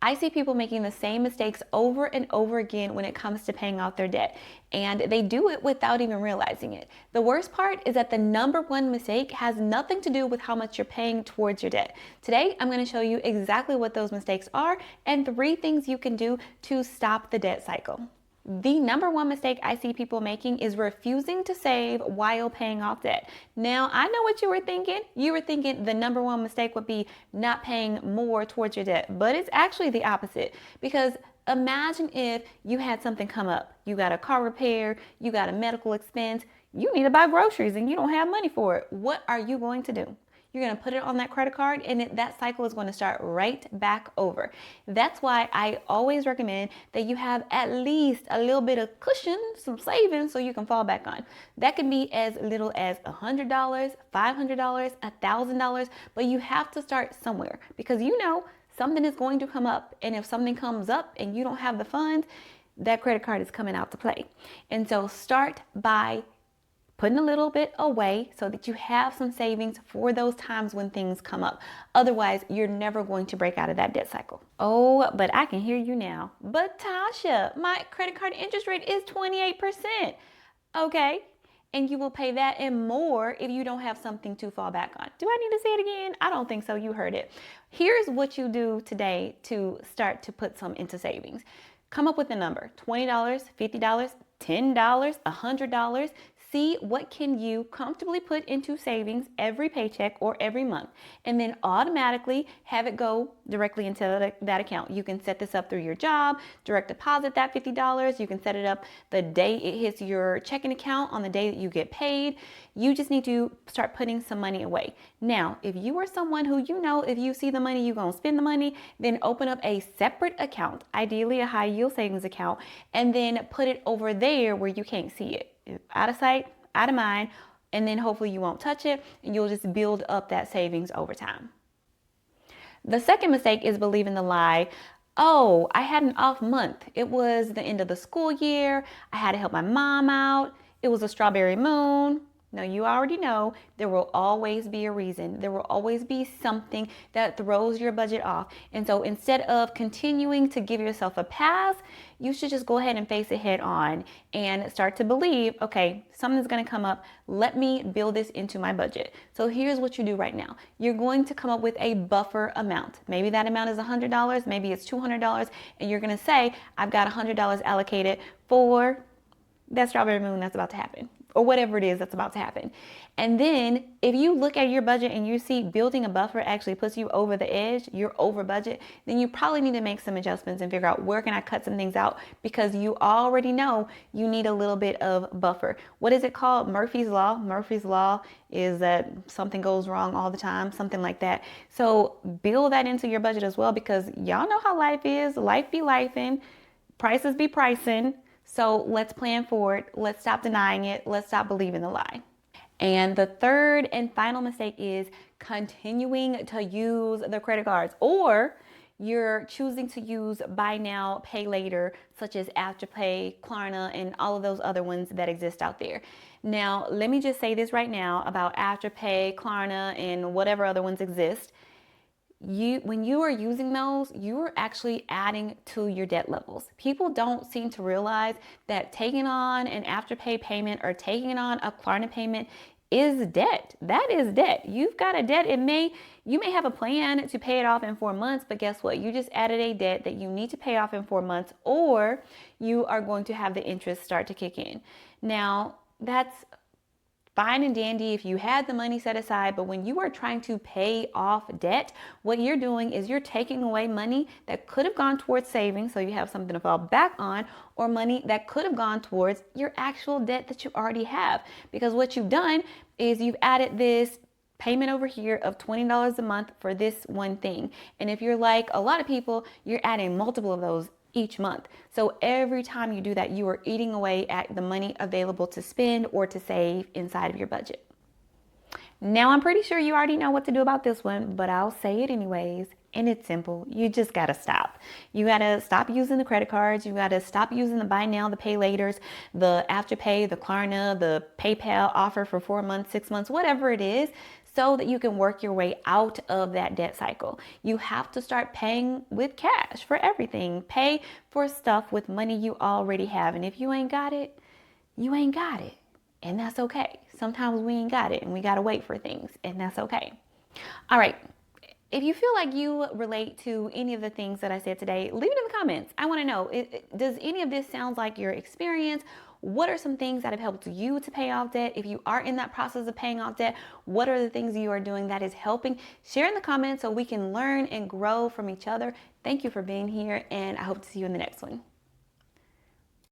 I see people making the same mistakes over and over again when it comes to paying off their debt, and they do it without even realizing it. The worst part is that the number one mistake has nothing to do with how much you're paying towards your debt. Today, I'm going to show you exactly what those mistakes are and 3 things you can do to stop the debt cycle. The number one mistake I see people making is refusing to save while paying off debt. Now, I know what you were thinking. You were thinking the number one mistake would be not paying more towards your debt, but it's actually the opposite. Because imagine if you had something come up. You got a car repair, you got a medical expense, you need to buy groceries and you don't have money for it. What are you going to do? You're going to put it on that credit card and that cycle is going to start right back over. That's why I always recommend that you have at least a little bit of cushion, some savings so you can fall back on. That can be as little as $100, $500, $1,000, but you have to start somewhere because something is going to come up. And if something comes up and you don't have the funds, that credit card is coming out to play. And so start by putting a little bit away so that you have some savings for those times when things come up. Otherwise, you're never going to break out of that debt cycle. Oh, but I can hear you now. But Tasha, my credit card interest rate is 28%. Okay. And you will pay that and more if you don't have something to fall back on. Do I need to say it again? I don't think so. You heard it. Here's what you do today to start to put some into savings. Come up with a number, $20, $50, $10, $100. See what can you comfortably put into savings every paycheck or every month, and then automatically have it go directly into that account. You can set this up through your job, direct deposit that $50. You can set it up the day it hits your checking account on the day that you get paid. You just need to start putting some money away. Now, if you are someone who if you see the money, you're going to spend the money, then open up a separate account, ideally a high yield savings account, and then put it over there where you can't see it. Out of sight, out of mind, and then hopefully you won't touch it and you'll just build up that savings over time. The second mistake is believing the lie, oh, I had an off month. It was the end of the school year. I had to help my mom out. It was a strawberry moon. Now, you already know there will always be a reason. There will always be something that throws your budget off. And so instead of continuing to give yourself a pass, you should just go ahead and face it head on and start to believe, okay, something's going to come up. Let me build this into my budget. So here's what you do right now. You're going to come up with a buffer amount. Maybe that amount is $100, maybe it's $200, and you're going to say, I've got $100 allocated for that strawberry moon that's about to happen, or whatever it is that's about to happen. And then if you look at your budget and you see building a buffer actually puts you over the edge, you're over budget, then you probably need to make some adjustments and figure out where can I cut some things out, because you already know you need a little bit of buffer. What is it called? Murphy's Law. Murphy's Law is that something goes wrong all the time, something like that. So build that into your budget as well, because y'all know how life is. Life be lifing, prices be pricing. So let's plan for it. Let's stop denying it. Let's stop believing the lie. And the third and final mistake is continuing to use the credit cards, or you're choosing to use buy now, pay later, such as Afterpay, Klarna, and all of those other ones that exist out there. Now, let me just say this right now about Afterpay, Klarna, and whatever other ones exist. When you are using those, you are actually adding to your debt levels. People don't seem to realize that taking on an Afterpay payment or taking on a Klarna payment is debt. That is debt. You've got a debt. You may have a plan to pay it off in 4 months, but guess what? You just added a debt that you need to pay off in 4 months, or you are going to have the interest start to kick in. Now, that's fine and dandy if you had the money set aside, but when you are trying to pay off debt, what you're doing is you're taking away money that could have gone towards savings, so you have something to fall back on, or money that could have gone towards your actual debt that you already have. Because what you've done is you've added this payment over here of $20 a month for this one thing. And if you're like a lot of people, you're adding multiple of those each month. So every time you do that, you are eating away at the money available to spend or to save inside of your budget. Now, I'm pretty sure you already know what to do about this one, but I'll say it anyways. And it's simple. You just got to stop. You got to stop using the credit cards. You got to stop using the buy now, the pay laters, the Afterpay, the Klarna, the PayPal offer for 4 months, 6 months, whatever it is. so that you can work your way out of that debt cycle. You have to start paying with cash for everything. Pay for stuff with money you already have. And if you ain't got it, you ain't got it. And that's okay. Sometimes we ain't got it and we got to wait for things, and that's okay. All right. If you feel like you relate to any of the things that I said today, leave it in the comments. I want to know, does any of this sound like your experience? What are some things that have helped you to pay off debt? If you are in that process of paying off debt, what are the things you are doing that is helping? Share in the comments so we can learn and grow from each other. Thank you for being here, and I hope to see you in the next one.